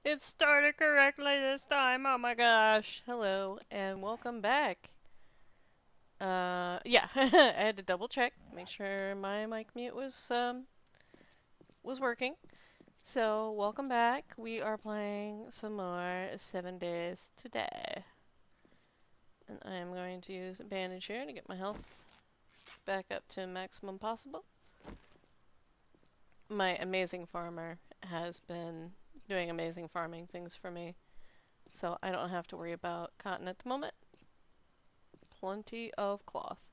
It started correctly this time. Oh my gosh. Hello and welcome back. Yeah, I had to double check, make sure my mic mute was working. So, welcome back. We are playing some more 7 Days to Die. And I am going to use a bandage here to get my health back up to maximum possible. My amazing farmer has been doing amazing farming things for me, so I don't have to worry about cotton at the moment. Plenty of cloth.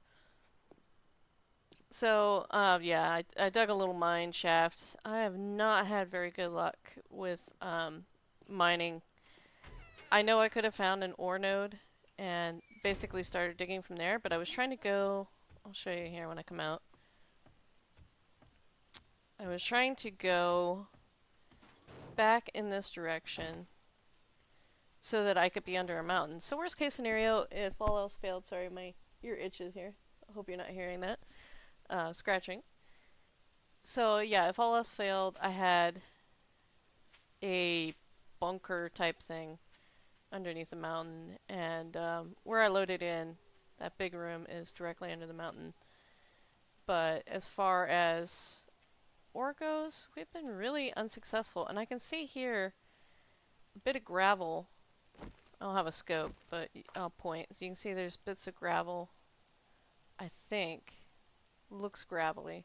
So, yeah, I dug a little mine shaft. I have not had very good luck with mining. I know I could have found an ore node and basically started digging from there, but I was trying to go. I'll show you here when I come out. I was trying to go back in this direction so that I could be under a mountain. So worst case scenario, if all else failed, sorry, my ear itches here. I hope you're not hearing that. Scratching. So yeah, if all else failed, I had a bunker type thing underneath the mountain, and where I loaded in, that big room is directly under the mountain. But as far as ore goes, we've been really unsuccessful, and I can see here a bit of gravel. I don't have a scope, but I'll point. So you can see there's bits of gravel, I think. Looks gravelly.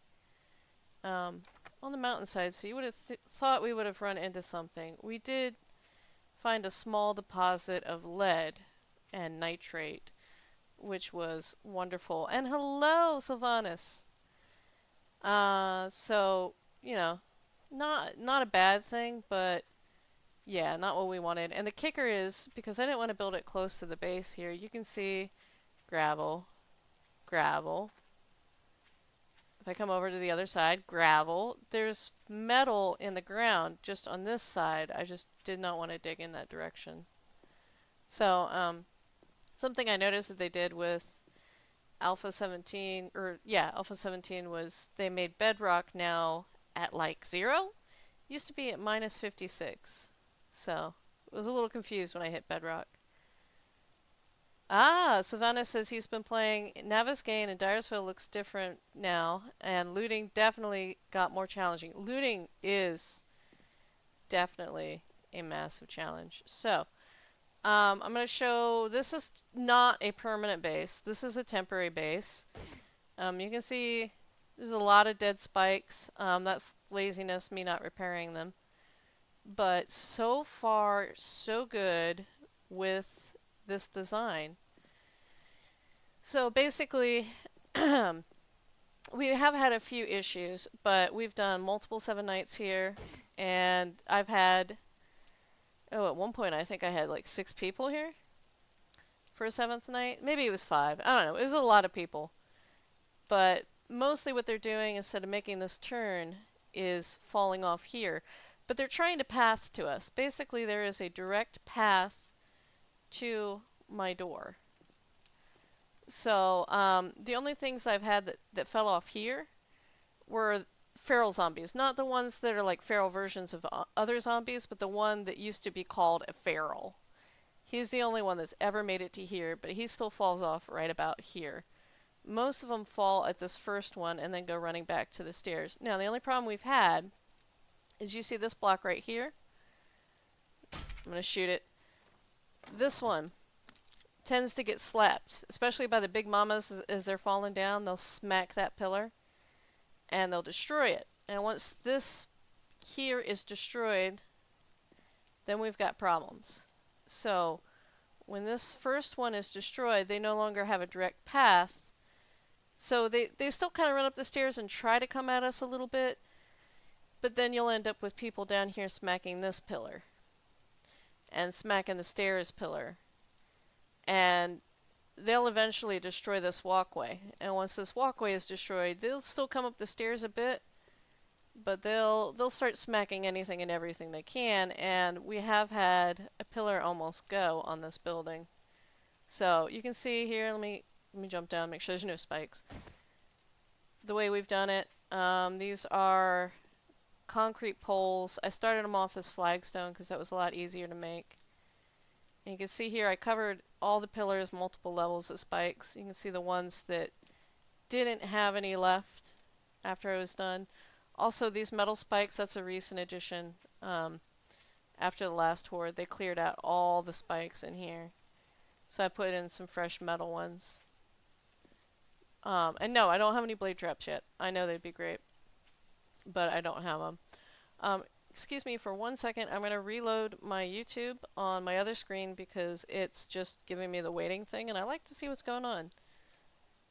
On the mountainside, so you would have thought we would have run into something. We did find a small deposit of lead and nitrate, which was wonderful. And hello, Sylvanas! So, you know, not a bad thing, but yeah, not what we wanted. And the kicker is, because I didn't want to build it close to the base here, you can see gravel, gravel. If I come over to the other side, gravel. There's metal in the ground just on this side. I just did not want to dig in that direction. So, something I noticed that they did with Alpha 17, or yeah, Alpha 17 was they made bedrock now at like 0. Used to be at minus 56. So, I was a little confused when I hit bedrock. Ah, Savannah says he's been playing Navezgane and Dyersville looks different now, and looting definitely got more challenging. Looting is definitely a massive challenge. So, I'm going to show, this is not a permanent base. This is a temporary base. You can see there's a lot of dead spikes. That's laziness, me not repairing them. But so far, so good with this design. So basically, we have had a few issues, but we've done multiple 7 nights here, and I've had, oh, at one point I think I had like 6 people here for a 7th night. Maybe it was 5. I don't know. It was a lot of people. But mostly what they're doing instead of making this turn is falling off here. But they're trying to path to us. Basically, there is a direct path to my door. So, the only things I've had that fell off here were feral zombies. Not the ones that are like feral versions of other zombies, but the one that used to be called a feral. He's the only one that's ever made it to here, but he still falls off right about here. Most of them fall at this first one and then go running back to the stairs. Now, the only problem we've had is you see this block right here? I'm going to shoot it. This one tends to get slapped, especially by the big mamas as they're falling down. They'll smack that pillar and they'll destroy it. And once this here is destroyed, then we've got problems. So, when this first one is destroyed, they no longer have a direct path. So they still kind of run up the stairs and try to come at us a little bit, but then you'll end up with people down here smacking this pillar and smacking the stairs pillar. And they'll eventually destroy this walkway. And once this walkway is destroyed, they'll still come up the stairs a bit, but they'll start smacking anything and everything they can, and we have had a pillar almost go on this building. So you can see here, let me jump down, make sure there's no spikes. The way we've done it, these are concrete poles. I started them off as flagstone because that was a lot easier to make. And you can see here I covered all the pillars, multiple levels of spikes. You can see the ones that didn't have any left after I was done. Also, these metal spikes, that's a recent addition. After the last horde, they cleared out all the spikes in here. So I put in some fresh metal ones. And no, I don't have any blade traps yet. I know they'd be great, but I don't have them. Excuse me for 1 second. I'm going to reload my YouTube on my other screen because it's just giving me the waiting thing, and I like to see what's going on.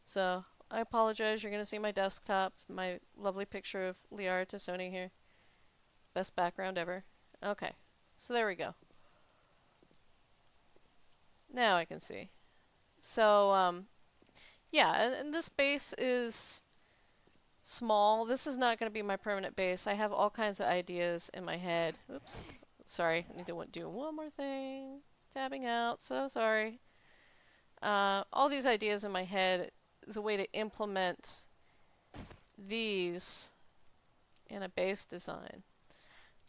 So I apologize. You're going to see my desktop, my lovely picture of Liara Tassoni here. Best background ever. Okay, so there we go. Now I can see. So, yeah, and this base is small. This is not going to be my permanent base. I have all kinds of ideas in my head. Oops. Sorry, I need to do one more thing. Tabbing out, so sorry. All these ideas in my head is a way to implement these in a base design.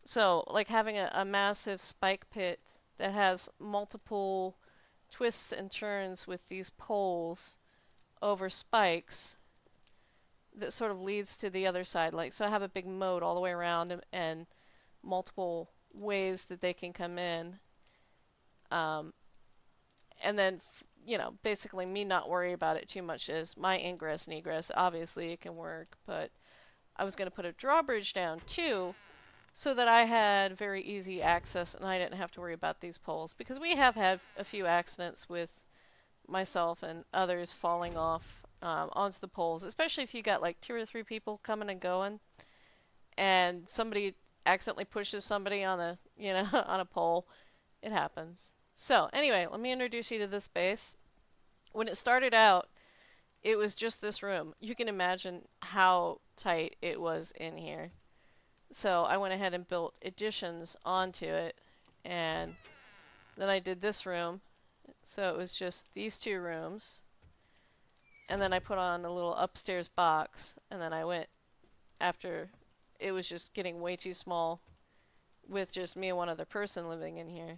So, like having a massive spike pit that has multiple twists and turns with these poles over spikes that sort of leads to the other side. Like, so I have a big moat all the way around and multiple ways that they can come in. And then, you know, basically me not worry about it too much is my ingress and egress. Obviously it can work, but I was going to put a drawbridge down too so that I had very easy access and I didn't have to worry about these poles. Because we have had a few accidents with myself and others falling off onto the poles, especially if you got like 2 or 3 people coming and going and somebody accidentally pushes somebody on a, you know, on a pole. It happens. So anyway, let me introduce you to this base. When it started out, it was just this room. You can imagine how tight it was in here. So I went ahead and built additions onto it, and then I did this room. So it was just these 2 rooms, and then I put on a little upstairs box, and then I went, after it was just getting way too small with just me and one other person living in here,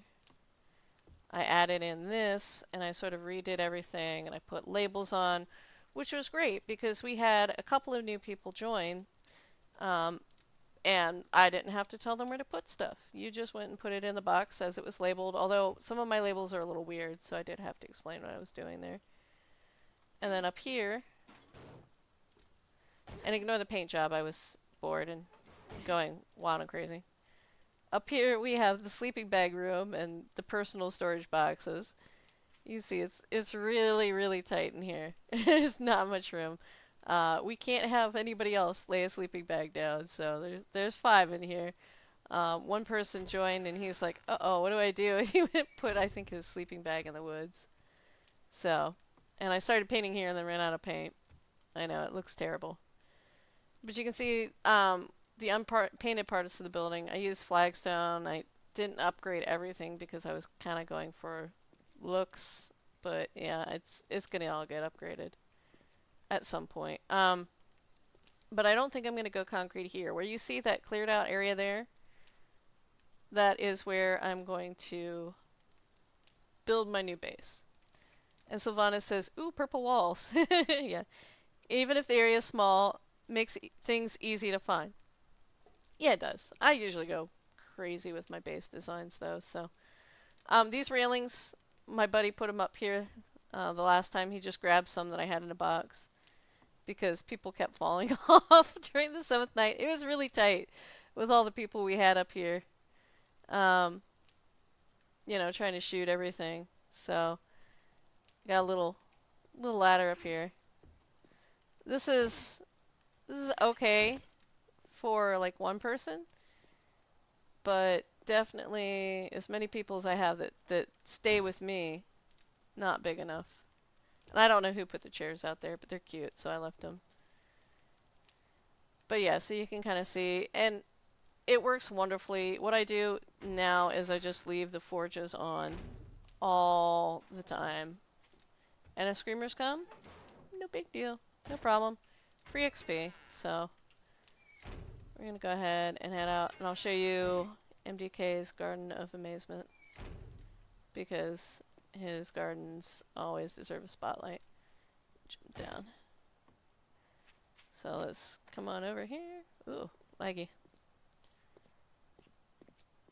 I added in this, and I sort of redid everything, and I put labels on, which was great because we had a couple of new people join, and I didn't have to tell them where to put stuff. You just went and put it in the box as it was labeled, although some of my labels are a little weird, so I did have to explain what I was doing there. And then up here, and ignore the paint job, I was bored and going wild and crazy. Up here we have the sleeping bag room and the personal storage boxes. You see it's really, really tight in here. There's not much room. We can't have anybody else lay a sleeping bag down, so there's 5 in here. One person joined and he's like, uh-oh, what do I do? He went and put, I think, his sleeping bag in the woods. So, and I started painting here and then ran out of paint. I know, it looks terrible. But you can see the unpainted parts of the building. I used flagstone. I didn't upgrade everything because I was kind of going for looks, but yeah, it's gonna all get upgraded at some point. But I don't think I'm gonna go concrete here. Where you see that cleared out area there, that is where I'm going to build my new base. And Sylvanas says, ooh, purple walls. Yeah. Even if the area is small, makes things easy to find. Yeah, it does. I usually go crazy with my base designs, though. So, these railings, my buddy put them up here the last time. He just grabbed some that I had in a box because people kept falling off during the 7th night. It was really tight with all the people we had up here, you know, trying to shoot everything. So, got a little ladder up here. This is okay for like 1 person, but definitely as many people as I have that stay with me, not big enough. And I don't know who put the chairs out there, but they're cute, so I left them. But yeah, so you can kind of see, and it works wonderfully. What I do now is I just leave the forges on all the time. And if screamers come, no big deal, no problem. Free XP, so we're gonna go ahead and head out, and I'll show you MDK's Garden of Amazement, because his gardens always deserve a spotlight. Jump down. So let's come on over here. Ooh, laggy.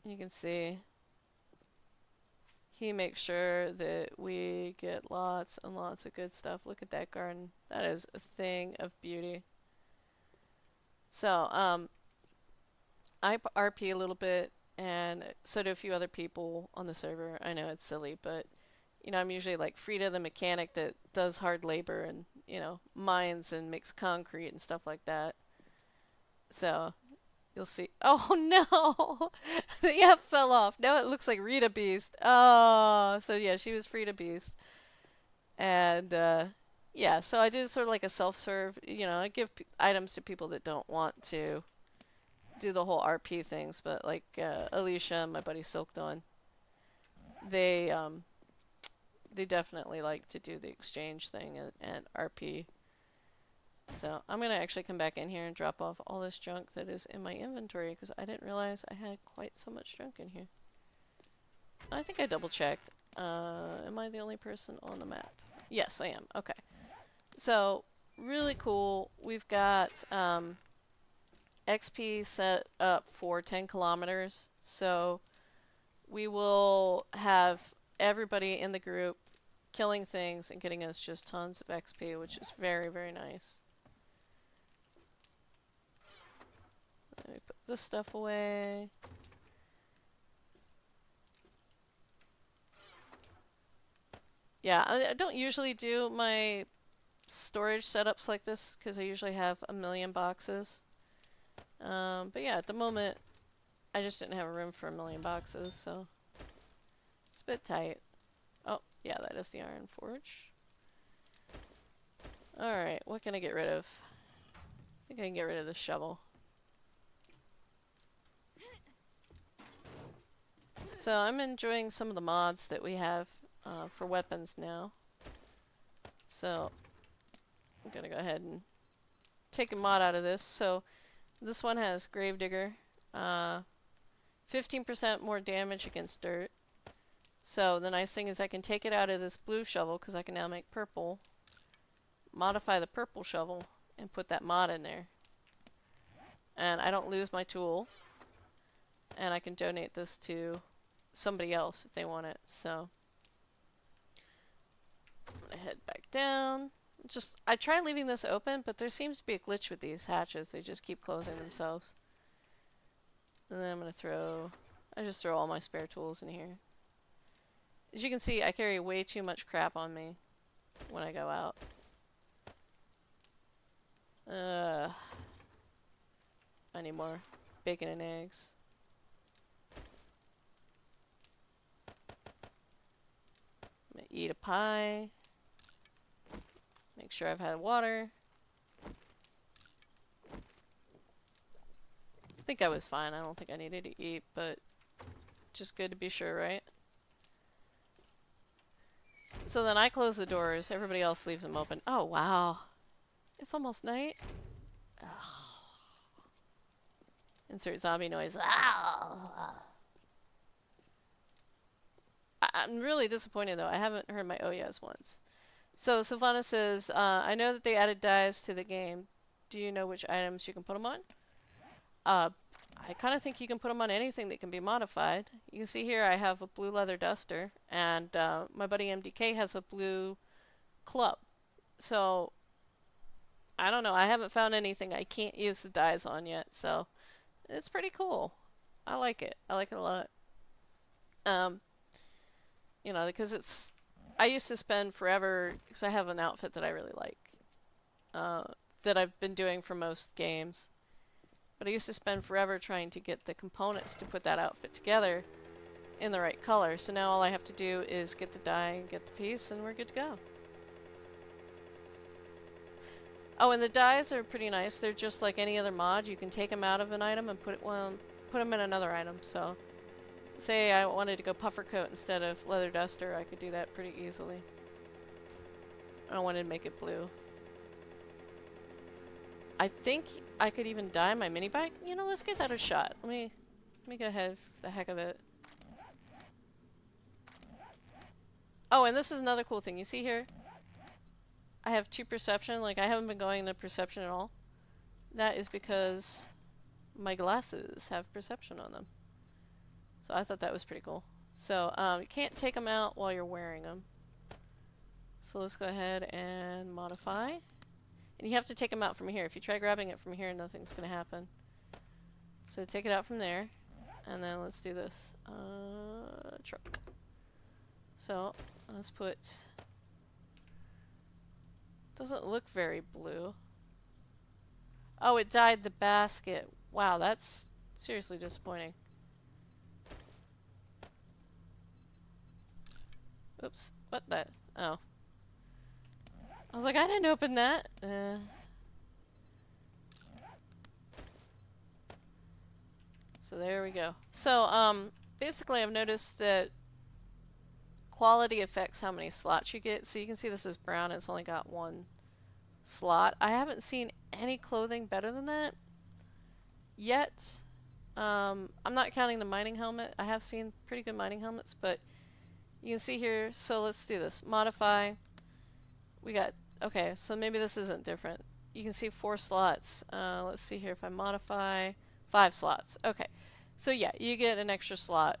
You can see he makes sure that we get lots and lots of good stuff. Look at that garden. That is a thing of beauty. So, I RP a little bit, and so do a few other people on the server. I know it's silly, but, you know, I'm usually like Frida the mechanic that does hard labor and, you know, mines and makes concrete and stuff like that. So, you'll see. Oh no! The F fell off. Now it looks like Rita Beast. Oh, so yeah, she was Frida Beast. And, yeah, so I did sort of like a self-serve. You know, I give items to people that don't want to do the whole RP things, but like Alicia and my buddy Silk Dawn, they definitely like to do the exchange thing and RP. So I'm gonna actually come back in here and drop off all this junk that is in my inventory, because I didn't realize I had quite so much junk in here. I think I double checked. Am I the only person on the map? Yes, I am. Okay. So really cool. We've got XP set up for 10 kilometers, so we will have everybody in the group killing things and getting us just tons of XP, which is very, very nice. Let me put this stuff away. Yeah, I don't usually do my storage setups like this, because I usually have a million boxes. But yeah, at the moment, I just didn't have room for a million boxes, so it's a bit tight. Oh, yeah, that is the Iron Forge. Alright, what can I get rid of? I think I can get rid of the shovel. So I'm enjoying some of the mods that we have for weapons now. So I'm gonna go ahead and take a mod out of this. So this one has Gravedigger, 15% more damage against dirt. So the nice thing is I can take it out of this blue shovel, because I can now make purple, modify the purple shovel, and put that mod in there. And I don't lose my tool. And I can donate this to somebody else if they want it. So I'm gonna head back down. I try leaving this open, but there seems to be a glitch with these hatches. They just keep closing themselves. And then I'm gonna I just throw all my spare tools in here. As you can see, I carry way too much crap on me when I go out. I need more bacon and eggs. I'm gonna eat a pie. Make sure I've had water. I think I was fine. I don't think I needed to eat, but just good to be sure, right? So then I close the doors. Everybody else leaves them open. Oh, wow. It's almost night. Ugh. Insert zombie noise. I'm really disappointed, though. I haven't heard my oh yes once. So Sylvana says, I know that they added dyes to the game. Do you know which items you can put them on? I kind of think you can put them on anything that can be modified. You can see here I have a blue leather duster, and my buddy MDK has a blue club. So, I don't know. I haven't found anything I can't use the dyes on yet, so it's pretty cool. I like it. I like it a lot. You know, because I used to spend forever, because I have an outfit that I really like, that I've been doing for most games. But I used to spend forever trying to get the components to put that outfit together in the right color. So now all I have to do is get the dye and get the piece, and we're good to go. Oh, and the dyes are pretty nice. They're just like any other mod. You can take them out of an item and put them in another item. So, say I wanted to go puffer coat instead of leather duster, I could do that pretty easily. I wanted to make it blue. I think I could even dye my mini bike. You know, let's give that a shot. Let me go ahead for the heck of it. Oh, and this is another cool thing. You see here? I have 2 perception. Like, I haven't been going to perception at all. That is because my glasses have perception on them. So I thought that was pretty cool. So, you can't take them out while you're wearing them. So let's go ahead and modify. And you have to take them out from here. If you try grabbing it from here, nothing's going to happen. So take it out from there. And then let's do this. Truck. So, let's put... Doesn't look very blue. Oh, it dyed the basket. Wow, that's seriously disappointing. Oops. What the? Oh. I was like, I didn't open that. So there we go. So, basically I've noticed that quality affects how many slots you get. So you can see this is brown. It's only got 1 slot. I haven't seen any clothing better than that yet. I'm not counting the mining helmet. I have seen pretty good mining helmets, but you can see here. So let's do this. Modify. We got, okay, so maybe this isn't different. You can see 4 slots. Let's see here if I modify 5 slots. Okay, so yeah, you get an extra slot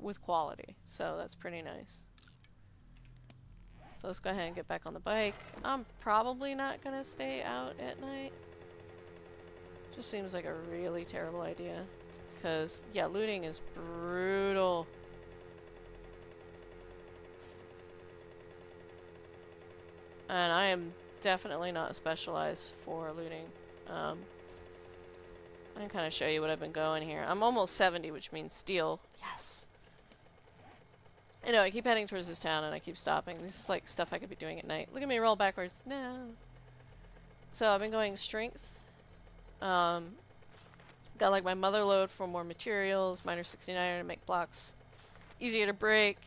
with quality, so that's pretty nice. So let's go ahead and get back on the bike. I'm probably not gonna stay out at night. Just seems like a really terrible idea. Because, yeah, looting is brutal. And I am definitely not specialized for looting. I can kind of show you what I've been going here. I'm almost 70, which means steel. Yes! I know, I keep heading towards this town and I keep stopping. This is like stuff I could be doing at night. Look at me roll backwards. No. So I've been going strength. Got like my mother load for more materials, miner 69 to make blocks easier to break.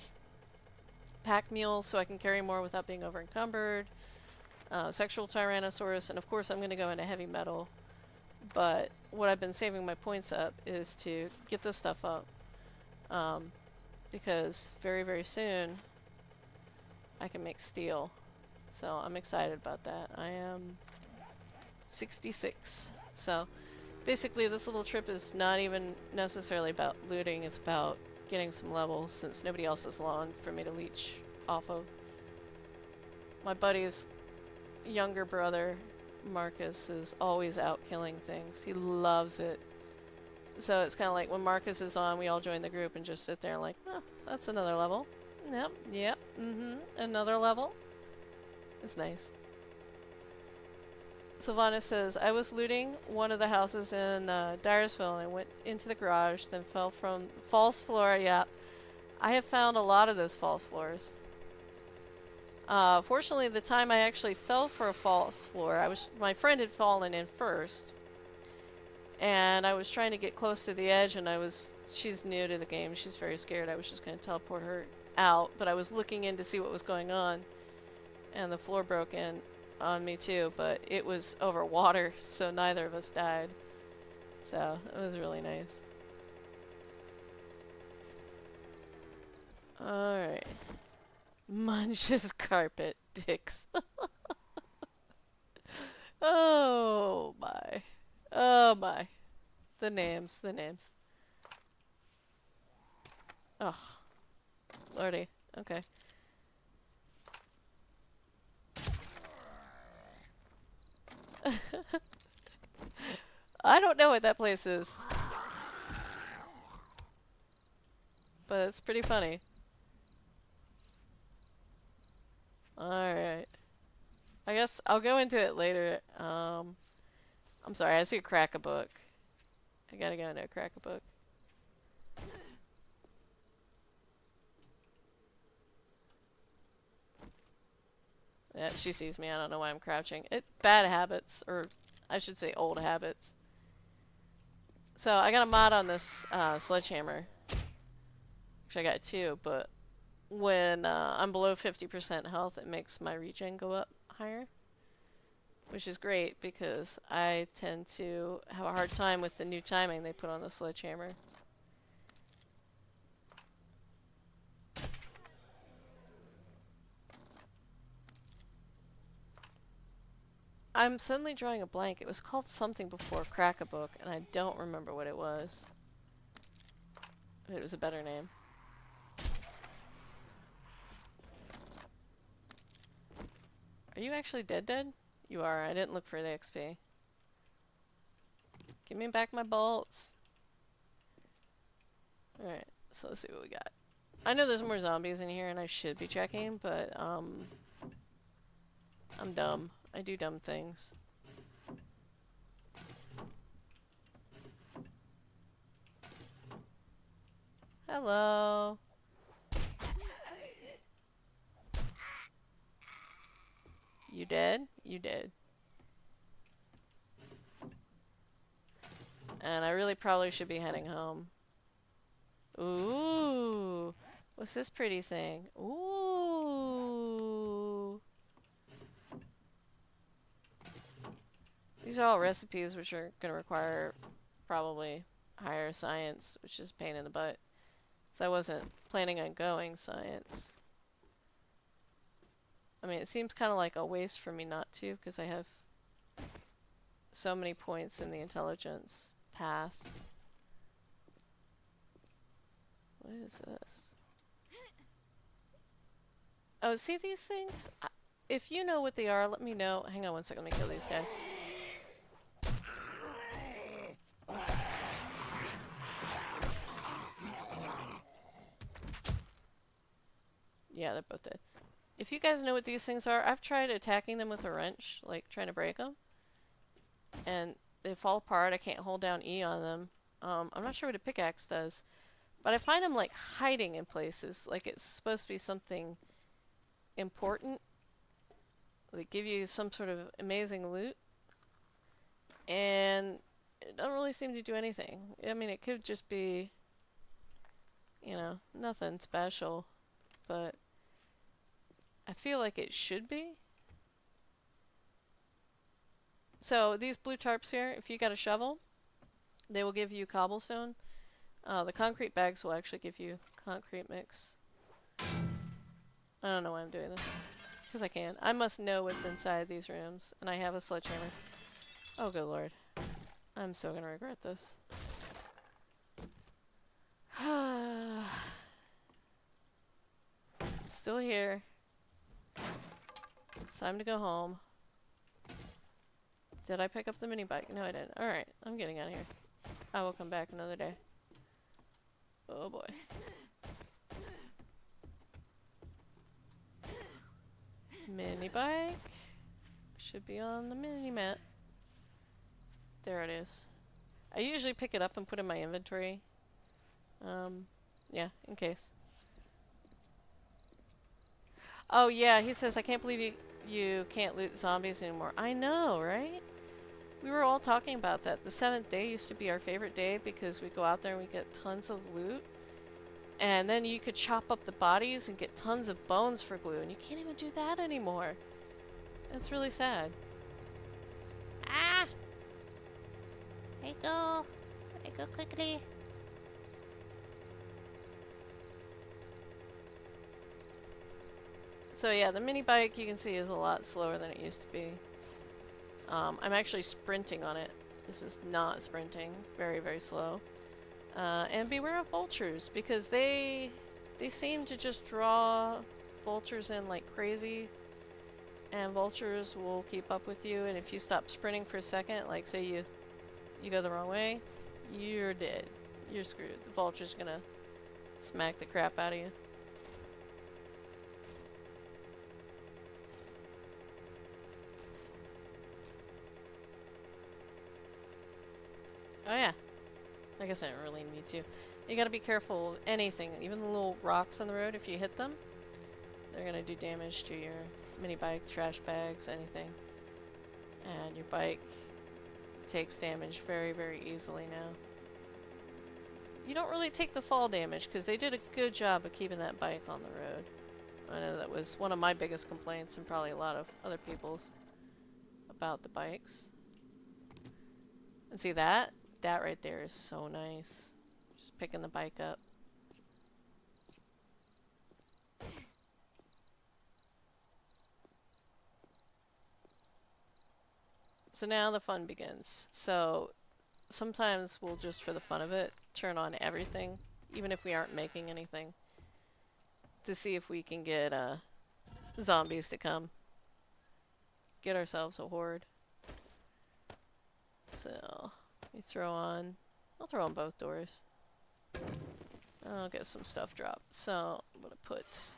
Pack mules so I can carry more without being over encumbered. Sexual Tyrannosaurus, and of course I'm going to go into heavy metal. But what I've been saving my points up is to get this stuff up. Because very, very soon I can make steel. So I'm excited about that. I am 66. So basically this little trip is not even necessarily about looting, it's about getting some levels since nobody else is along for me to leech off of. My buddy's younger brother, Marcus, is always out killing things. He loves it. So it's kind of like when Marcus is on, we all join the group and just sit there and like, oh, that's another level. Yep, another level. It's nice. Sylvana says, I was looting one of the houses in Dyersville and I went into the garage, then fell from false floor. Yeah, I have found a lot of those false floors. Fortunately, the time I actually fell for a false floor, my friend had fallen in first. And I was trying to get close to the edge and she's new to the game, she's very scared. I was just going to teleport her out, but I was looking in to see what was going on. And the floor broke in on me too, but it was over water, so neither of us died. So, it was really nice. Alright. Munch's carpet dicks. Oh my. Oh my. The names, the names. Ugh. Lordy. Okay. I don't know what that place is. But it's pretty funny. Alright. I guess I'll go into it later. I'm sorry, I see a crack-a-book. I gotta go into a crack-a-book. Yeah, she sees me. I don't know why I'm crouching. Bad habits, or I should say old habits. So I got a mod on this sledgehammer. Actually, I got 2, but when I'm below 50% health, it makes my regen go up higher. which is great because I tend to have a hard time with the new timing they put on the sledgehammer. I'm suddenly drawing a blank. It was called something before Crack-a-Book, and I don't remember what it was. It was a better name. Are you actually dead? You are. I didn't look for the XP. Give me back my bolts. Alright, so let's see what we got. I know there's more zombies in here and I should be checking, but I'm dumb. I do dumb things. Hello. You dead? You dead. And I really probably should be heading home. Ooh. What's this pretty thing? Ooh. These are all recipes which are going to require probably higher science, which is a pain in the butt. So I wasn't planning on going science. I mean, it seems kind of like a waste for me not to, because I have so many points in the intelligence path. What is this? Oh, see these things? If you know what they are, let me know. Hang on one second, let me kill these guys. Yeah, they're both dead. If you guys know what these things are, I've tried attacking them with a wrench, like trying to break them. And they fall apart. I can't hold down E on them. I'm not sure what a pickaxe does. But I find them like hiding in places. Like it's supposed to be something important. They give you some sort of amazing loot. And it doesn't really seem to do anything. I mean, it could just be, you know, nothing special. But I feel like it should be. So these blue tarps here, if you got a shovel, they will give you cobblestone. The concrete bags will actually give you concrete mix. I don't know why I'm doing this. Because I can. I must know what's inside these rooms. And I have a sledgehammer. Oh, good lord. I'm so gonna regret this. Still here. It's time to go home. Did I pick up the mini bike? No, I didn't. Alright, I'm getting out of here. I will come back another day. Oh boy. Mini bike. Should be on the mini map. There it is. I usually pick it up and put it in my inventory. Yeah, in case. Oh yeah, he says, I can't believe you can't loot zombies anymore. I know, right? We were all talking about that. The 7th day used to be our favorite day because we go out there and we get tons of loot. And then you could chop up the bodies and get tons of bones for glue, and you can't even do that anymore. That's really sad. Ah! I go quickly. So yeah, the mini bike you can see is a lot slower than it used to be. I'm actually sprinting on it. This is not sprinting. Very, very slow. And beware of vultures, because they seem to just draw vultures in like crazy. And vultures will keep up with you, and if you stop sprinting for a second, like say you go the wrong way, you're dead. You're screwed. The vulture's gonna smack the crap out of you. Oh yeah. I guess I don't really need to. You gotta be careful of anything, even the little rocks on the road, if you hit them, they're gonna do damage to your mini bike, trash bags, anything. And your bike takes damage very, very easily now. You don't really take the fall damage, because they did a good job of keeping that bike on the road. I know that was one of my biggest complaints, and probably a lot of other people's, about the bikes. And see that? That right there is so nice. Just picking the bike up. So now the fun begins. So sometimes we'll just, for the fun of it, turn on everything, even if we aren't making anything, to see if we can get zombies to come. Get ourselves a horde. So, we throw on... I'll throw on both doors. I'll get some stuff dropped. So, I'm gonna put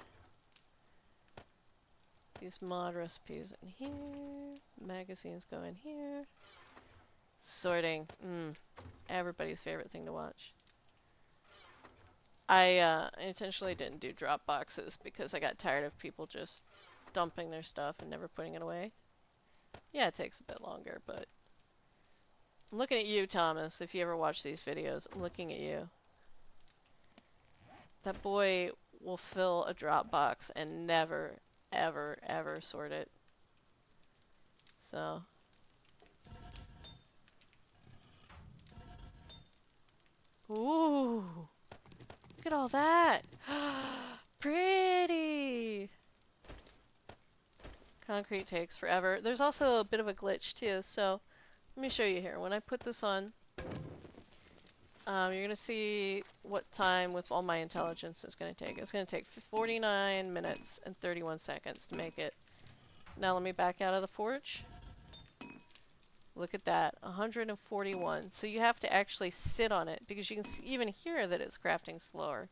these mod recipes in here. Magazines go in here. Sorting. Everybody's favorite thing to watch. I intentionally didn't do drop boxes because I got tired of people just dumping their stuff and never putting it away. Yeah, it takes a bit longer, but... I'm looking at you, Thomas, if you ever watch these videos. I'm looking at you. That boy will fill a drop box and never, ever, ever sort it. So... Ooh! Look at all that! Pretty! Concrete takes forever. There's also a bit of a glitch too, so let me show you here. When I put this on, you're going to see what time with all my intelligence it's going to take. It's going to take 49 minutes and 31 seconds to make it. Now let me back out of the forge. Look at that, 141. So you have to actually sit on it because you can even hear that it's crafting slower.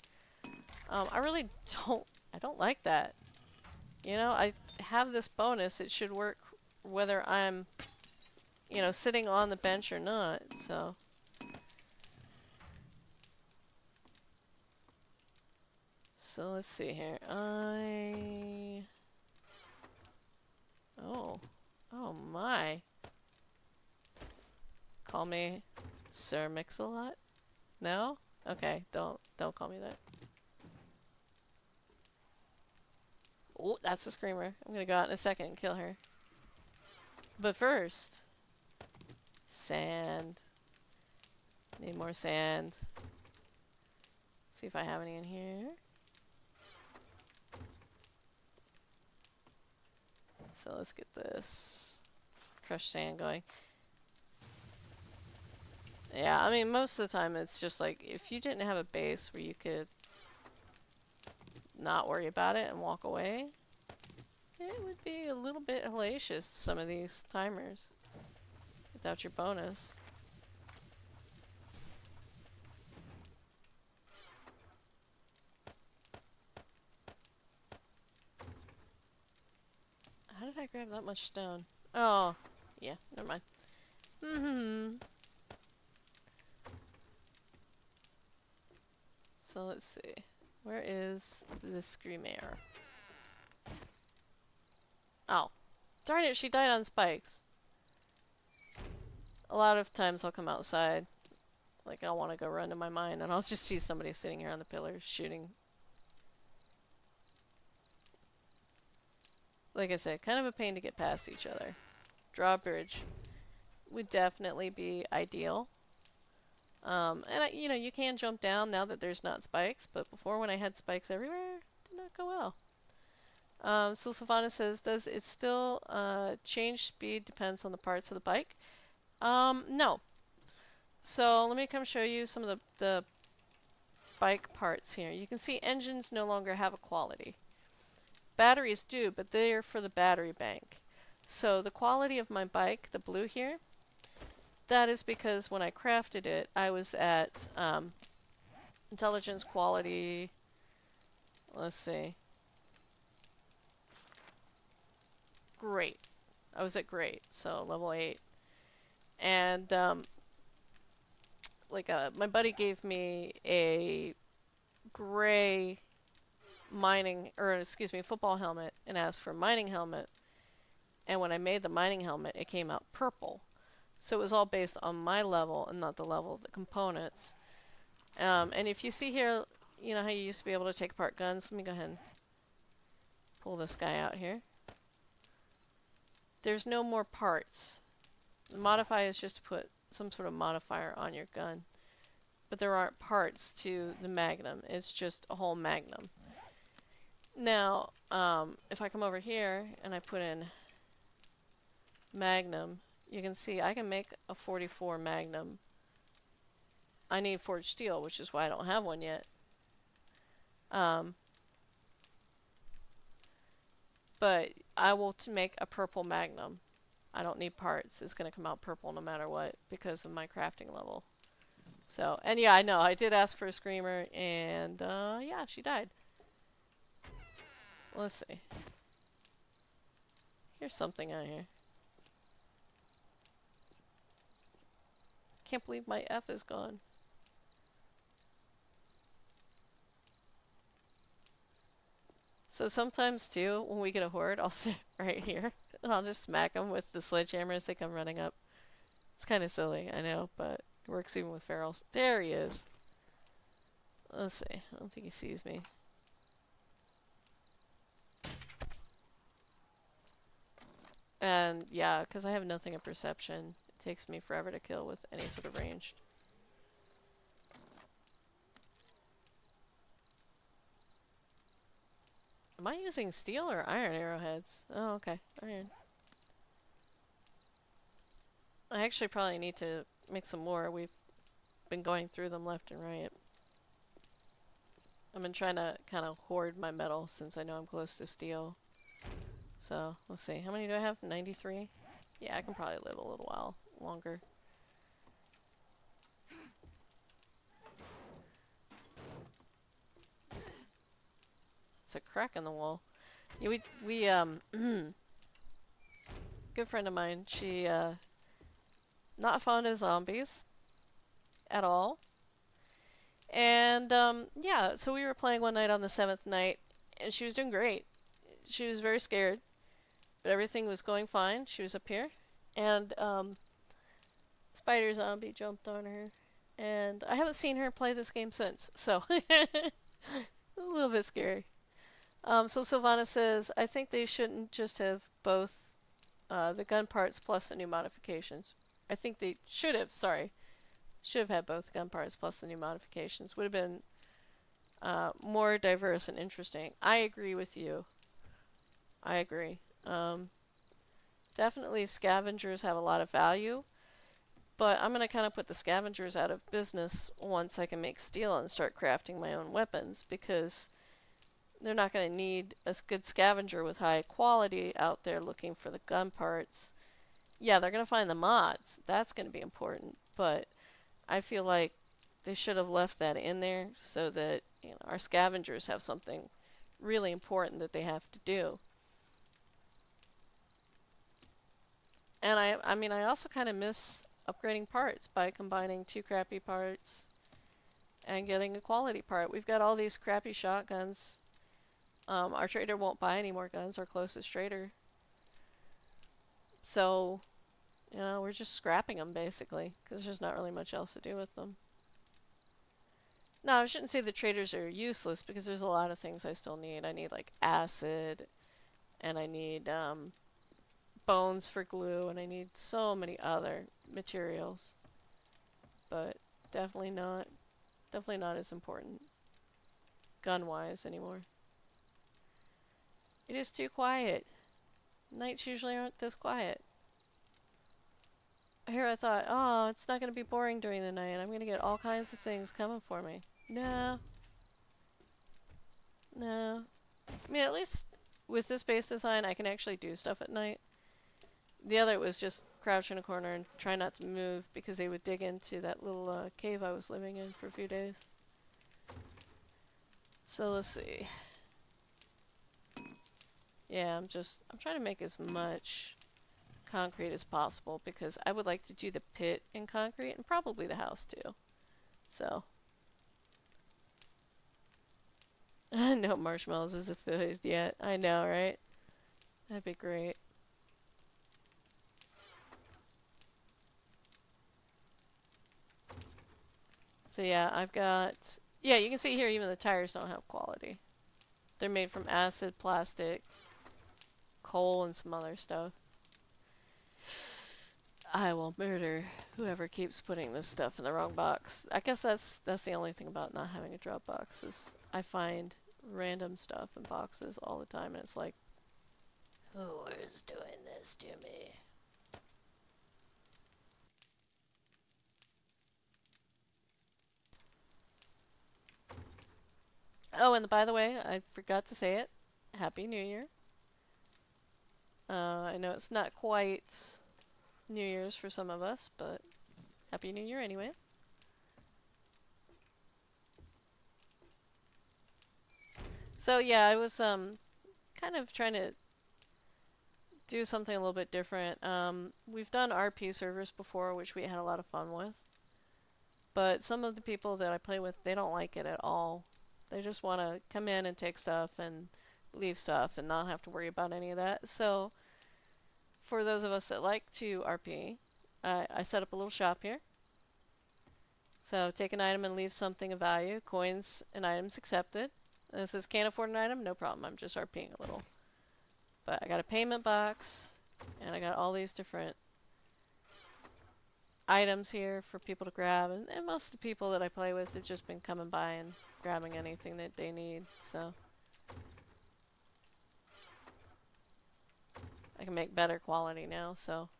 I really don't like that. You know, I have this bonus. It should work whether I'm, you know, sitting on the bench or not, so. So let's see here. Oh my. Call me Sir Mix-a-Lot? No? Okay, don't call me that. Oh, that's the screamer. I'm gonna go out in a second and kill her. But first, sand. Need more sand. See if I have any in here. So let's get this crushed sand going. Yeah, I mean, most of the time it's just like, if you didn't have a base where you could not worry about it and walk away, it would be a little bit hellacious, some of these timers, without your bonus. How did I grab that much stone? Oh, yeah, never mind. So let's see. Where is the screamer? Oh. Darn it, she died on spikes. A lot of times I'll come outside. Like, I'll want to go run to my mine, and I'll just see somebody sitting here on the pillars shooting. Like I said, kind of a pain to get past each other. Drawbridge would definitely be ideal. And you know, you can jump down now that there's not spikes, but before when I had spikes everywhere, it did not go well. So Sylvana says, does it still change speed depends on the parts of the bike? No. So let me come show you some of the bike parts here. You can see engines no longer have a quality. Batteries do, but they're for the battery bank. So the quality of my bike, the blue here, that is because when I crafted it, I was at intelligence quality, let's see, great. I was at great, so level 8. And my buddy gave me a gray football helmet and asked for a mining helmet. And when I made the mining helmet, it came out purple. So it was all based on my level and not the level of the components. And if you see here, you know how you used to be able to take apart guns? Let me go ahead and pull this guy out here. there's no more parts. The modify is just to put some sort of modifier on your gun. But there aren't parts to the Magnum. It's just a whole Magnum. Now, if I come over here and I put in Magnum, you can see I can make a 44 Magnum. I need forged steel, which is why I don't have one yet. But I will make a purple Magnum. I don't need parts. It's going to come out purple no matter what because of my crafting level. So, and yeah, I know. I did ask for a screamer, and yeah, she died. Let's see. Here's something out here. Can't believe my F is gone. So sometimes too, when we get a horde, I'll sit right here and I'll just smack them with the sledgehammer as they come running up. It's kind of silly, I know, but it works even with ferals. There he is. Let's see. I don't think he sees me. And yeah, because I have nothing in perception, it takes me forever to kill with any sort of ranged. Am I using steel or iron arrowheads? Oh, okay. Iron. I actually probably need to make some more. We've been going through them left and right. I've been trying to kind of hoard my metal since I know I'm close to steel. So, let's see. How many do I have? 93? Yeah, I can probably live a little while longer. It's a crack in the wall. Yeah, good friend of mine, she, not fond of zombies at all. And, yeah, so we were playing one night on the 7th night, and she was doing great. She was very scared, but everything was going fine. She was up here, and, spider zombie jumped on her. And I haven't seen her play this game since, so a little bit scary. So Sylvana says, I think they shouldn't just have both the gun parts plus the new modifications. I think they should have, sorry, should have had both gun parts plus the new modifications. Would have been more diverse and interesting. I agree with you. I agree. Definitely scavengers have a lot of value, but I'm going to kind of put the scavengers out of business once I can make steel and start crafting my own weapons, because they're not going to need a good scavenger with high quality out there looking for the gun parts. Yeah, they're going to find the mods. That's going to be important, but I feel like they should have left that in there so that, you know, our scavengers have something really important that they have to do. And I mean, I also kind of miss upgrading parts by combining 2 crappy parts and getting a quality part. We've got all these crappy shotguns. Our trader won't buy any more guns, our closest trader. So, you know, we're just scrapping them basically, because there's not really much else to do with them. No, I shouldn't say the traders are useless, because there's a lot of things I still need. I need like acid, and I need bones for glue, and I need so many other materials. But definitely not as important gun-wise anymore. It is too quiet. Nights usually aren't this quiet. Here I thought, oh, it's not going to be boring during the night. I'm going to get all kinds of things coming for me. No. No. I mean, at least with this base design, I can actually do stuff at night. The other was just crouch in a corner and try not to move because they would dig into that little cave I was living in for a few days. So let's see. Yeah, I'm trying to make as much concrete as possible because I would like to do the pit in concrete and probably the house too. So. No marshmallows as a food yet. I know, right? That'd be great. So yeah, I've got... Yeah, you can see here even the tires don't have quality. They're made from acid, plastic, coal, and some other stuff. I will murder whoever keeps putting this stuff in the wrong box. I guess that's the only thing about not having a drop box is I find random stuff in boxes all the time, and it's like, who is doing this to me? Oh, and by the way, I forgot to say it. Happy New Year. I know it's not quite New Year's for some of us, but Happy New Year anyway. So yeah, I was kind of trying to do something a little bit different. We've done RP servers before, which we had a lot of fun with. But some of the people that I play with, they don't like it at all. They just want to come in and take stuff and leave stuff and not have to worry about any of that. So for those of us that like to RP, I set up a little shop here. So take an item and leave something of value. Coins and items accepted. And it says can't afford an item? No problem. I'm just RPing a little. But I got a payment box, and I got all these different items here for people to grab. And most of the people that I play with have just been coming by and grabbing anything that they need. So I can make better quality now, so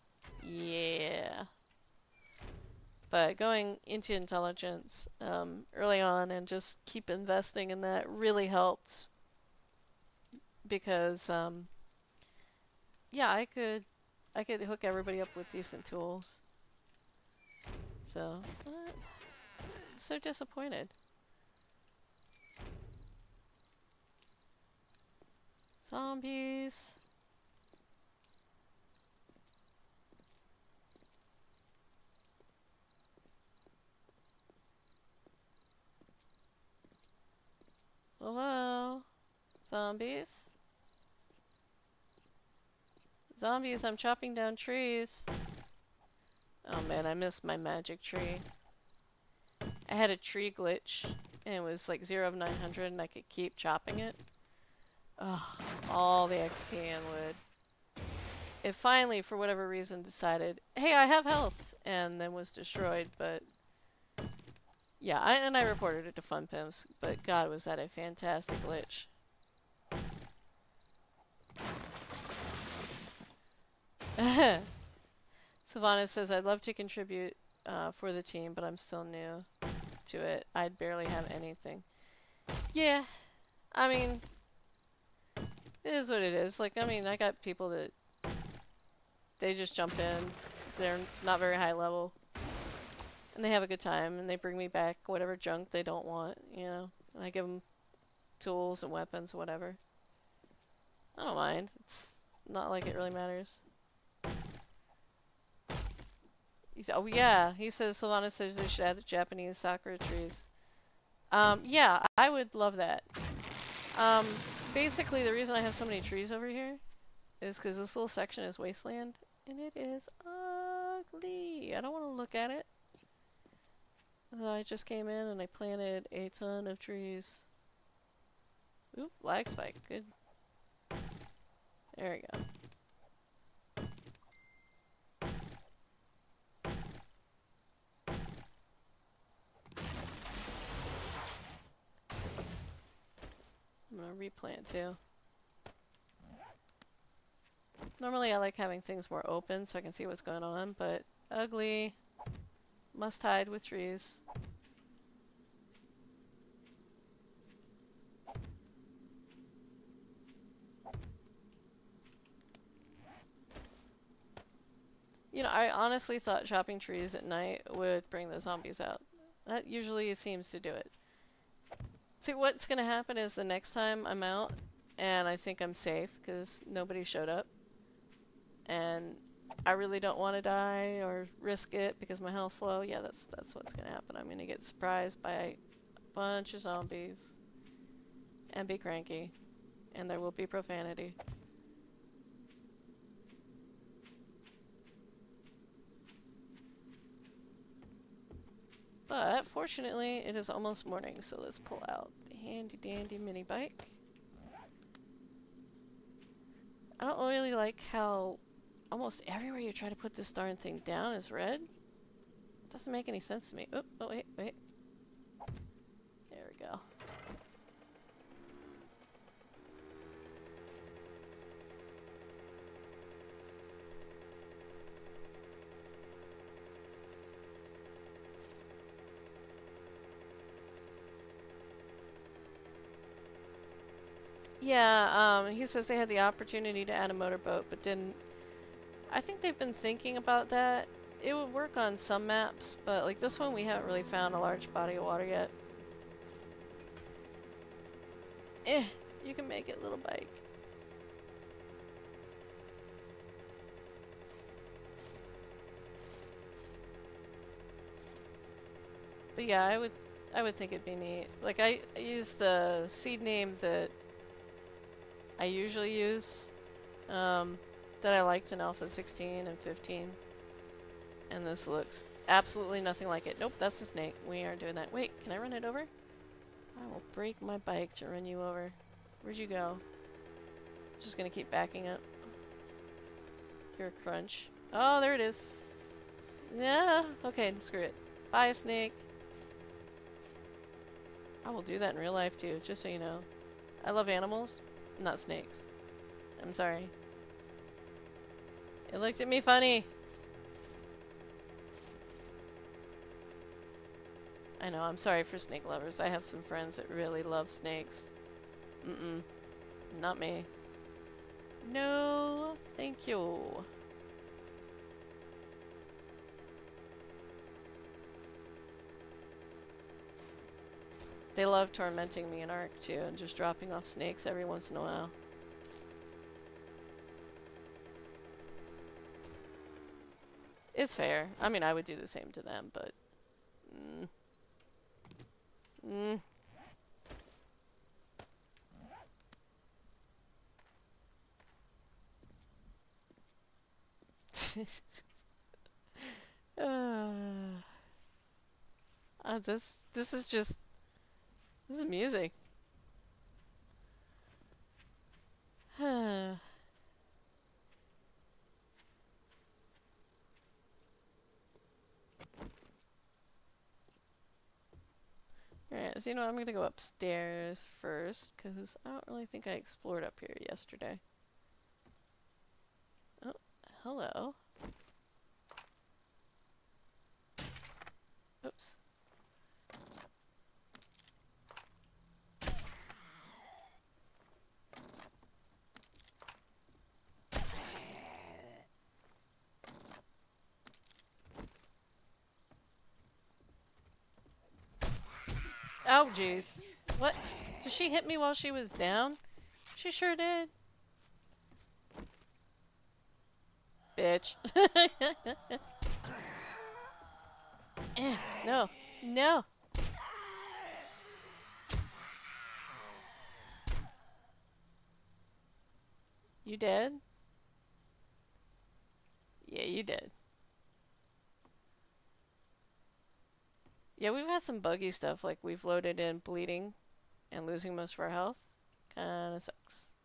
yeah. But going into intelligence early on and just keep investing in that really helped because yeah, I could hook everybody up with decent tools. So I'm so disappointed. Zombies. Hello? Zombies? Zombies, I'm chopping down trees. Oh man, I missed my magic tree. I had a tree glitch, and it was like 0 of 900, and I could keep chopping it. Ugh, all the XP and wood. It finally, for whatever reason, decided, hey, I have health, and then was destroyed, but yeah, I reported it to FunPimps, but god, was that a fantastic glitch. Savannah says, I'd love to contribute for the team, but I'm still new to it. I'd barely have anything. Yeah, I mean, it is what it is. Like, I mean, I got people that, they just jump in, they're not very high level, and they have a good time, and they bring me back whatever junk they don't want, you know? And I give them tools and weapons, whatever. I don't mind. It's not like it really matters. Oh yeah, he says, Sylvana says they should add the Japanese sakura trees. Yeah, I would love that. Basically the reason I have so many trees over here is because this little section is wasteland, and it is ugly. I don't want to look at it. So I just came in and I planted a ton of trees. Oop, lag spike, good. There we go. I'm gonna replant too. Normally I like having things more open so I can see what's going on, but ugly. Must hide with trees. You know, I honestly thought chopping trees at night would bring the zombies out. That usually seems to do it. See, what's gonna happen is the next time I'm out, and I think I'm safe because nobody showed up, and I really don't want to die or risk it because my health's low, yeah, that's what's gonna happen. I'm gonna get surprised by a bunch of zombies and be cranky, and there will be profanity. But fortunately, it is almost morning, so let's pull out the handy dandy mini bike. I don't really like how almost everywhere you try to put this darn thing down is red. Doesn't make any sense to me. Oh, oh wait, wait. There we go. Yeah, he says they had the opportunity to add a motorboat, but didn't. I think they've been thinking about that. It would work on some maps, but like this one we haven't really found a large body of water yet. You can make it, little bike. But yeah, I would think it'd be neat. Like I use the seed name that I usually use, that I liked in Alpha 16 and 15. And this looks absolutely nothing like it. Nope, that's a snake. We aren't doing that. Wait, can I run it over? I will break my bike to run you over. Where'd you go? Just gonna keep backing up. Hear a crunch. Oh, there it is. Yeah, okay, screw it. Bye, snake. I will do that in real life too, just so you know. I love animals, not snakes. I'm sorry. It looked at me funny. I know, I'm sorry for snake lovers. I have some friends that really love snakes. Mm-mm. Not me. No, thank you. They love tormenting me in Ark too, and just dropping off snakes every once in a while. It's fair. I mean, I would do the same to them, but... Mm. This is just... This is music. Alright, so you know what, I'm gonna go upstairs first, because I don't really think I explored up here yesterday. Oh, hello. Oops. Oh, jeez. What? Did she hit me while she was down? She sure did. Bitch. No. No. You dead? Yeah, you did. Yeah, we've had some buggy stuff, like we've loaded in bleeding and losing most of our health. Kinda sucks.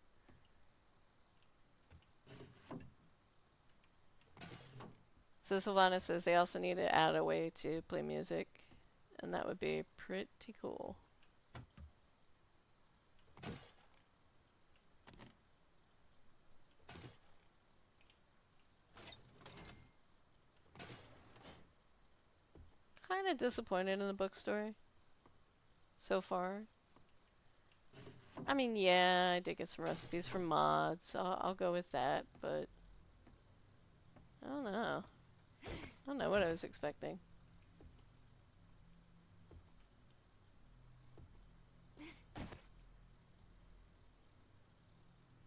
So Sylvana says they also need to add a way to play music, and that would be pretty cool. Kinda disappointed in the book story so far. I mean, yeah, I did get some recipes from mods, so I'll go with that, but I don't know. I don't know what I was expecting.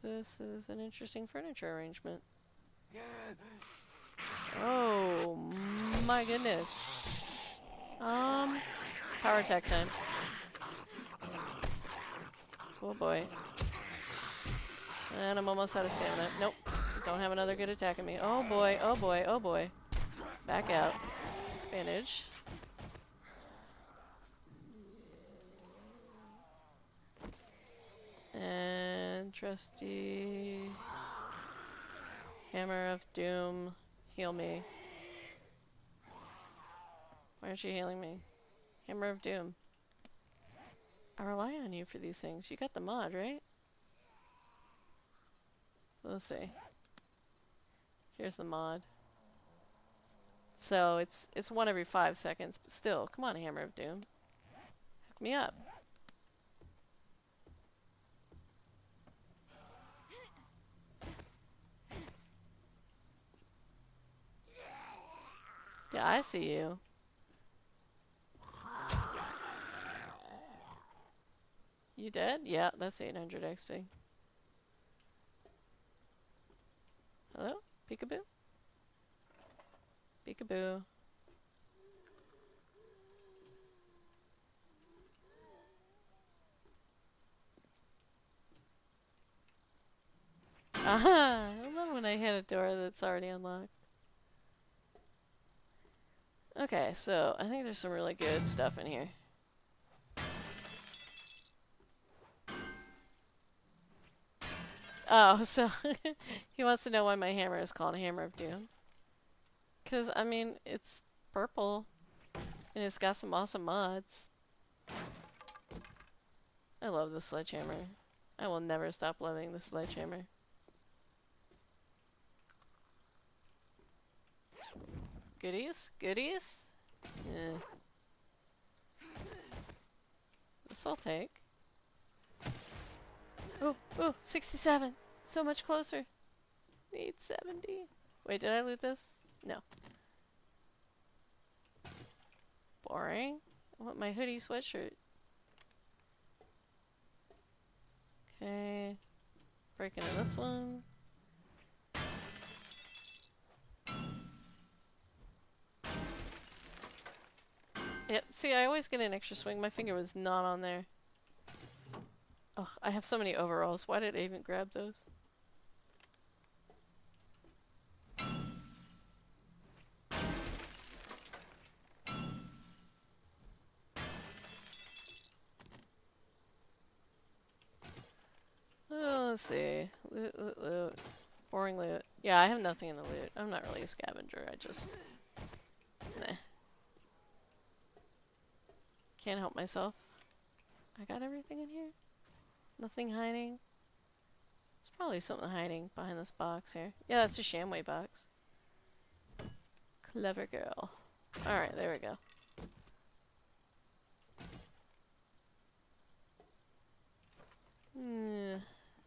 This is an interesting furniture arrangement. Oh my goodness. Power attack time. Oh boy. And I'm almost out of stamina. Nope. Don't have another good attack on me. Oh boy, oh boy, oh boy. Back out. Bandage. And trusty Hammer of Doom, heal me. Why aren't you healing me? Hammer of Doom. I rely on you for these things. You got the mod, right? So let's see. Here's the mod. So it's 1 every 5 seconds, but still, come on, Hammer of Doom. Hook me up. Yeah, I see you. You dead? Yeah, that's 800 XP. Hello? Peekaboo? Peekaboo. Aha! I love when I hit a door that's already unlocked. Okay, so I think there's some really good stuff in here. Oh, so he wants to know why my hammer is called Hammer of Doom. Because, I mean, it's purple, and it's got some awesome mods. I love the sledgehammer. I will never stop loving the sledgehammer. Goodies? Goodies? Yeah. This I'll take. Oh, 67! So much closer! Need 70. Wait, did I loot this? No. Boring. I want my hoodie sweatshirt. Okay. Breaking in this one. Yeah, see, I always get an extra swing. My finger was not on there. Ugh, I have so many overalls. Why did I even grab those? Oh, let's see. Loot, loot, loot. Boring loot. Yeah, I have nothing in the loot. I'm not really a scavenger. I just... Nah. Can't help myself. I got everything in here? Nothing hiding? There's probably something hiding behind this box here. Yeah, that's a Shamway box. Clever girl. Alright, there we go.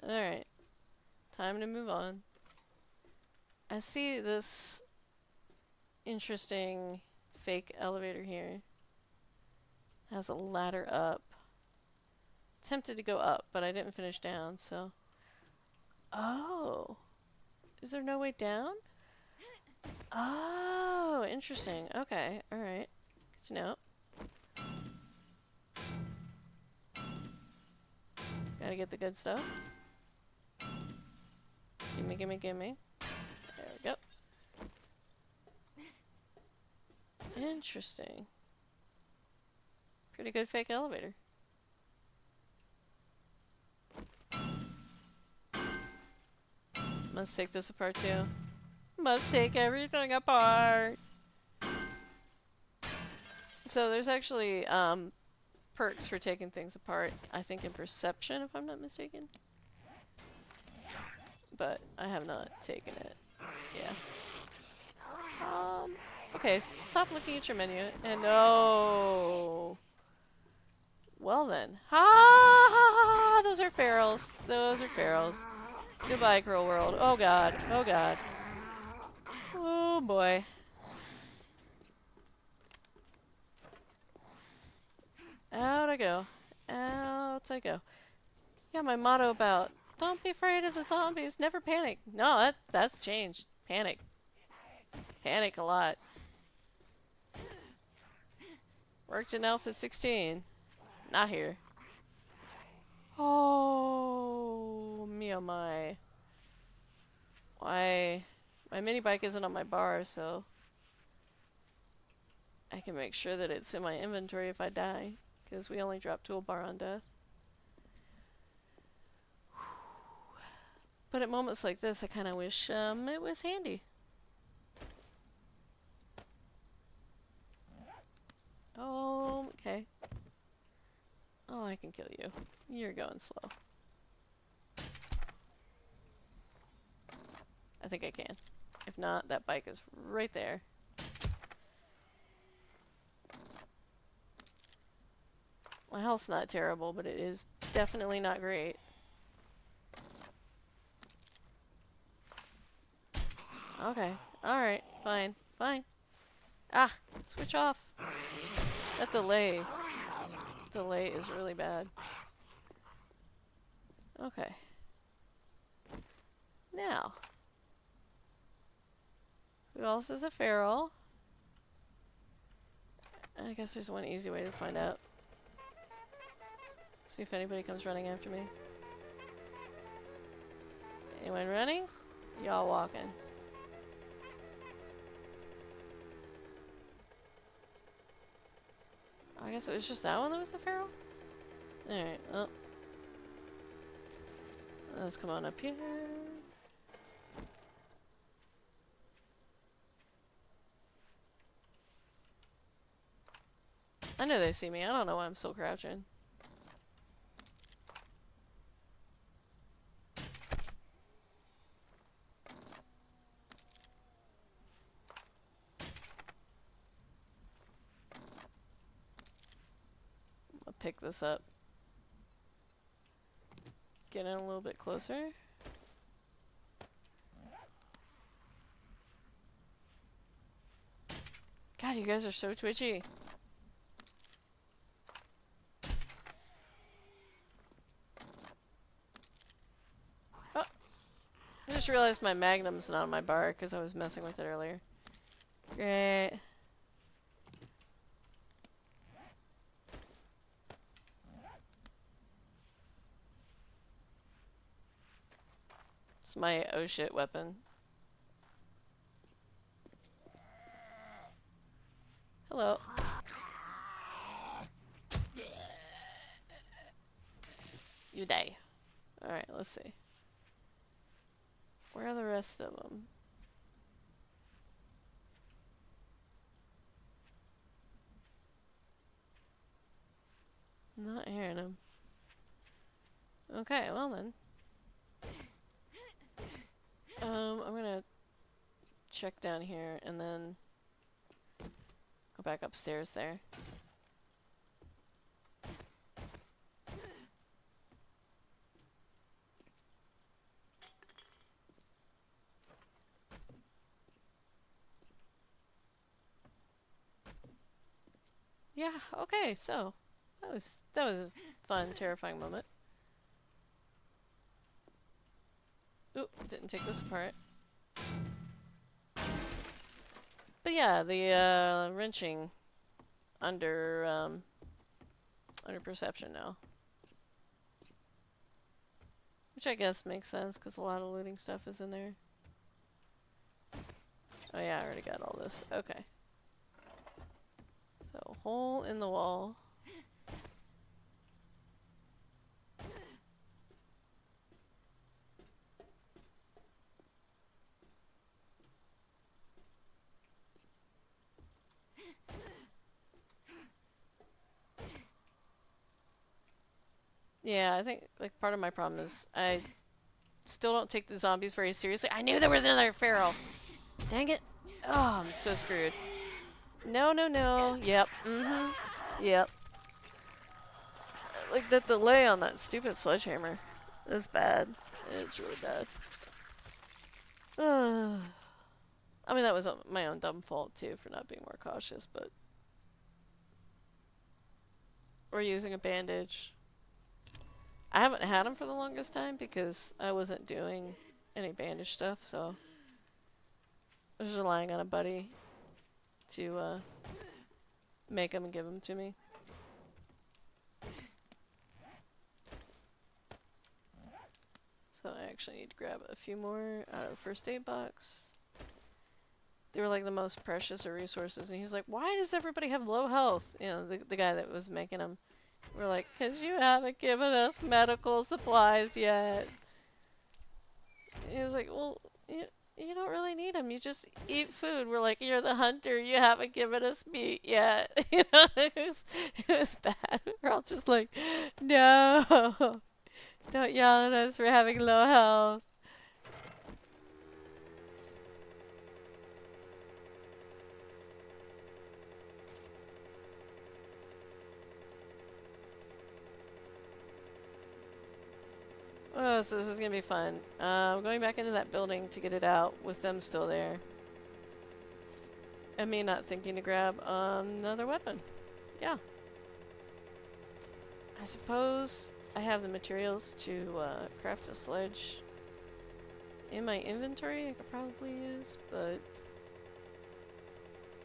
Alright. Time to move on. I see this interesting fake elevator here. It has a ladder up. Tempted to go up, but I didn't finish down, so... Oh! Is there no way down? Oh, interesting. Okay, alright. Good to know. Gotta get the good stuff. Gimme, gimme, gimme. There we go. Interesting. Pretty good fake elevator. Must take this apart too. Must take everything apart. So there's actually perks for taking things apart. I think in perception, if I'm not mistaken. But I have not taken it. Yeah. Okay, stop looking at your menu. And no. Well then. Ha! Those are ferals. Those are ferals. Goodbye, Cruel World. Oh god. Oh god. Oh boy. Out I go. Out I go. Yeah, my motto about don't be afraid of the zombies, never panic. No, that's changed. Panic. Panic a lot. Worked in Alpha 16. Not here. Oh, me oh my. Why? My mini bike isn't on my bar, so I can make sure that it's in my inventory if I die, because we only drop toolbar on death. But But at moments like this, I kind of wish it was handy. Oh, okay. Oh, I can kill you. You're going slow. I think I can. If not, that bike is right there. My health's not terrible, but it is definitely not great. Okay. Alright. Fine. Fine. Ah! Switch off! That delay. Delay is really bad. Okay. Now. Who else is a feral? I guess there's one easy way to find out. See if anybody comes running after me. Anyone running? Y'all walking. I guess it was just that one that was a feral? Alright, well. Let's come on up here. I know they see me. I don't know why I'm still crouching. I'll pick this up. Get in a little bit closer. God, you guys are so twitchy. Oh! I just realized my magnum's not on my bar because I was messing with it earlier. Great. It's my oh shit weapon. Hello. You die. Alright, let's see. Where are the rest of them? Not hearing them. Okay, well then. I'm gonna check down here and then go back upstairs there. Yeah, okay, so that was a fun, terrifying moment. Oop, didn't take this apart. But yeah, the wrenching under perception now. Which I guess makes sense because a lot of looting stuff is in there. Oh yeah, I already got all this. Okay. So, hole in the wall. Yeah, I think like part of my problem is I still don't take the zombies very seriously. I knew there was another feral. Dang it. Oh, I'm so screwed. No, no, no. Yep. Mm-hmm. Yep. Like the delay on that stupid sledgehammer is bad. It's really bad. I mean, that was my own dumb fault too for not being more cautious, but... Or using a bandage. I haven't had them for the longest time because I wasn't doing any bandage stuff, so... I was just relying on a buddy to make them and give them to me. So I actually need to grab a few more out of the first aid box. They were like the most precious of resources, and he's like, why does everybody have low health? You know, the guy that was making them. We're like, because you haven't given us medical supplies yet. He's like, well, you don't really need them. You just eat food. We're like, you're the hunter. You haven't given us meat yet. You know, it was bad. We're all just like, no, don't yell at us for having low health. Oh, so this is gonna be fun. I'm going back into that building to get it out with them still there. And me not thinking to grab another weapon. Yeah. I suppose I have the materials to craft a sledge in my inventory I could probably use, but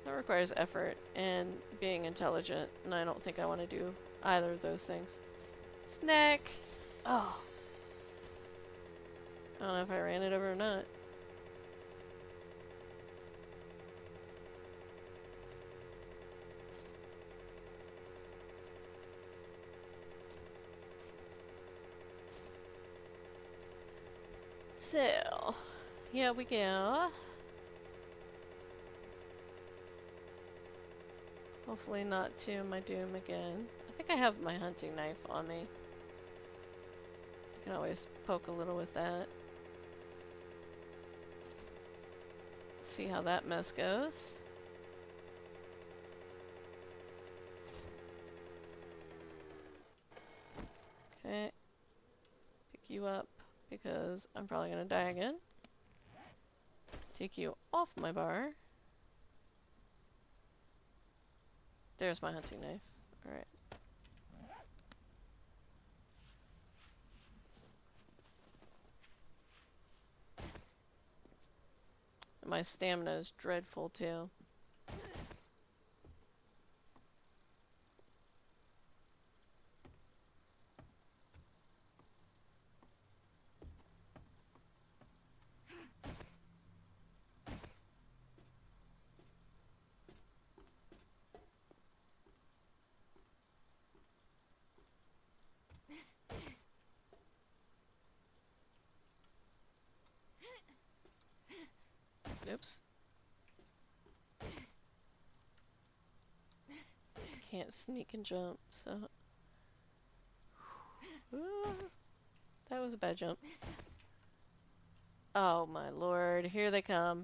that requires effort and being intelligent, and I don't think I want to do either of those things. Snack! Oh. I don't know if I ran it over or not. So, here we go. Hopefully not to my doom again. I think I have my hunting knife on me. I can always poke a little with that. See how that mess goes. Okay. Pick you up because I'm probably gonna die again. Take you off my bar. There's my hunting knife. Alright. My stamina is dreadful too. Oops. Can't sneak and jump, so... That was a bad jump. Oh my lord, here they come.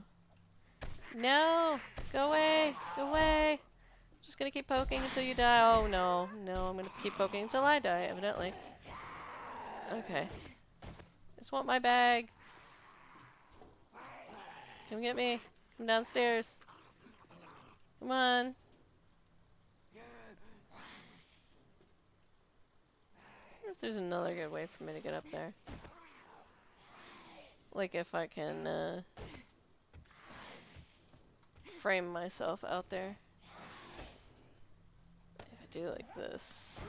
No! Go away! Go away! I'm just gonna keep poking until you die. Oh no, no, I'm gonna keep poking until I die, evidently. Okay. Just want my bag. Come get me. Come downstairs. Come on. I wonder if there's another good way for me to get up there. Like if I can frame myself out there. If I do like this.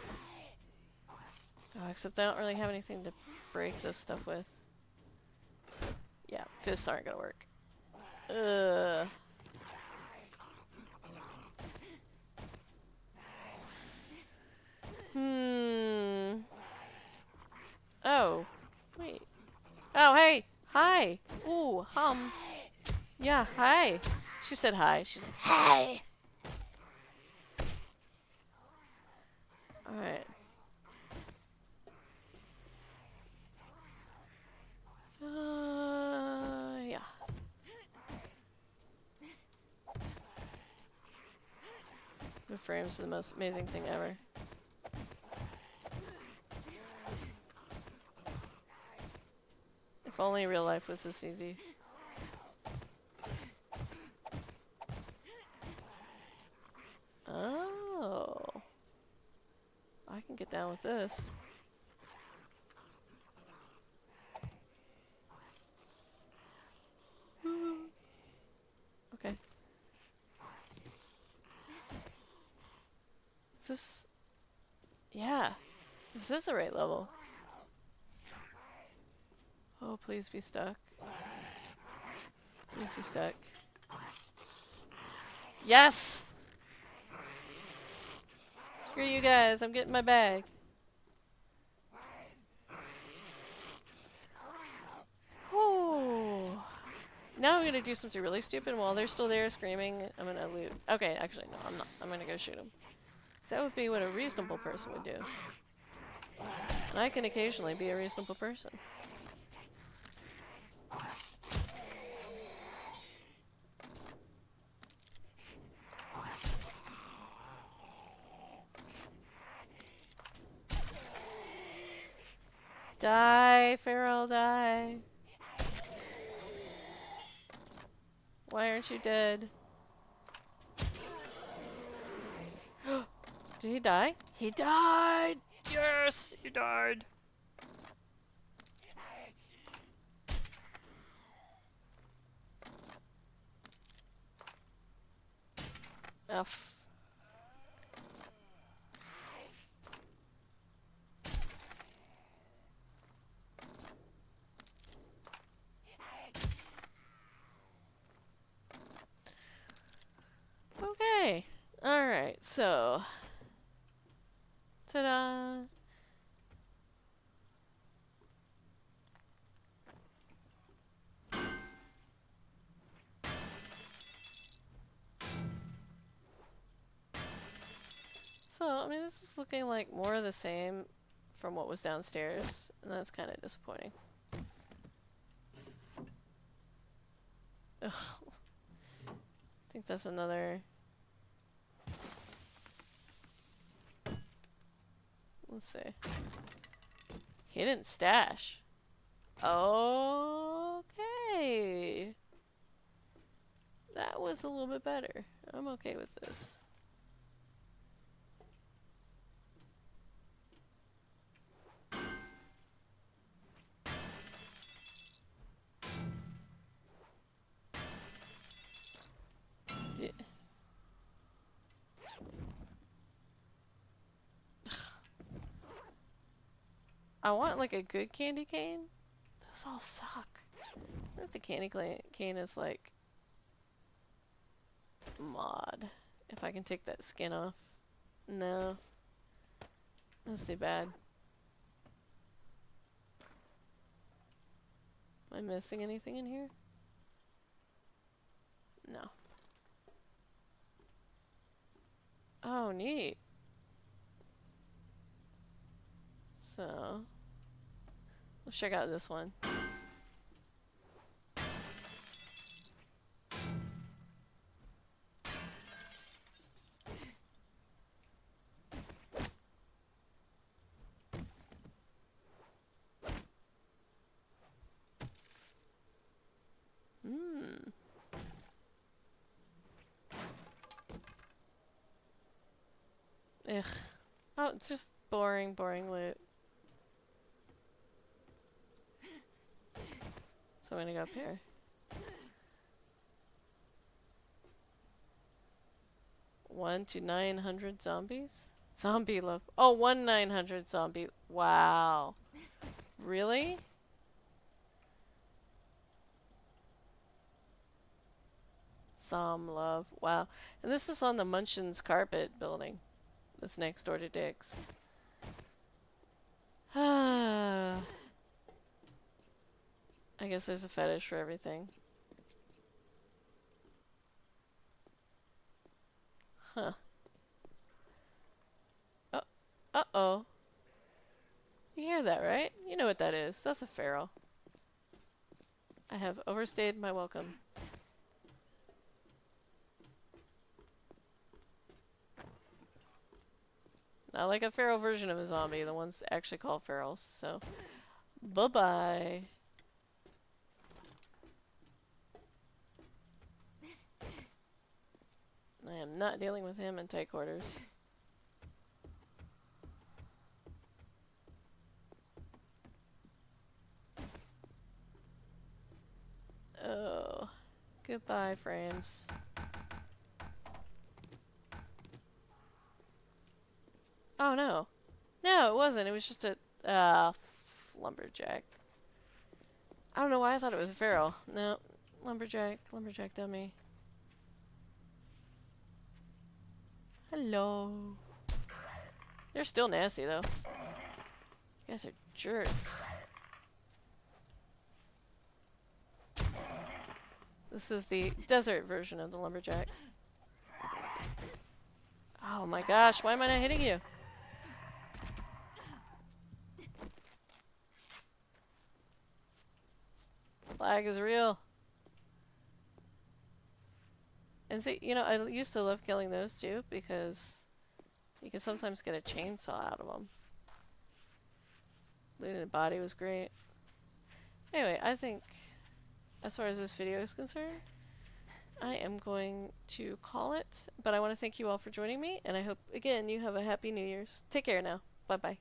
Oh, except I don't really have anything to break this stuff with. Yeah, fists aren't gonna work. Ugh. Oh. Wait. Oh, hey! Hi! Ooh, Yeah, hi! She said hi. She's like, hi! Alright. Yeah. The frames are the most amazing thing ever. If only real life was this easy. Oh. I can get down with this. Okay. Is this... Yeah. This is the right level. Oh, please be stuck. Please be stuck. Yes! Screw you guys, I'm getting my bag. Whew. Now I'm gonna do something really stupid while they're still there screaming. I'm gonna loot. Okay, actually, no, I'm not. I'm gonna go shoot them. So that would be what a reasonable person would do. And I can occasionally be a reasonable person. Die, Feral, die. Why aren't you dead? Did he die? He died! Yes, he died. Ugh. Okay. Alright, so. Ta-da! So, I mean, this is looking like more of the same from what was downstairs, and that's kind of disappointing. Ugh. I think that's another... Let's see. Hidden stash. Okay. That was a little bit better. I'm okay with this. Yeah. I want like a good candy cane. Those all suck. I wonder if the candy cane is like mod. If I can take that skin off. No. That's too bad. Am I missing anything in here? No. Oh, neat. So, let's check out this one. Ugh. Oh, it's just boring, boring loot. So I'm gonna go up here. One to 900 zombies? Zombie love. Oh, 1/900 zombie. Wow. Really? Som love. Wow. And this is on the Munchins carpet building. That's next door to Dick's. I guess there's a fetish for everything. Huh. Oh. Uh-oh. You hear that, right? You know what that is. That's a feral. I have overstayed my welcome. Not like a feral version of a zombie. The ones actually called ferals. So, bye-bye. I am not dealing with him in tight quarters. Oh. Goodbye, frames. Oh, no. No, it wasn't. It was just a... lumberjack. I don't know why I thought it was a feral. No. Lumberjack. Lumberjack dummy. Hello. They're still nasty, though. You guys are jerks. This is the desert version of the lumberjack. Oh my gosh, why am I not hitting you? Lag is real. And see, you know, I used to love killing those too because you can sometimes get a chainsaw out of them. Looting the body was great. Anyway, I think as far as this video is concerned, I am going to call it. But I want to thank you all for joining me, and I hope, again, you have a happy New Year's. Take care now. Bye-bye.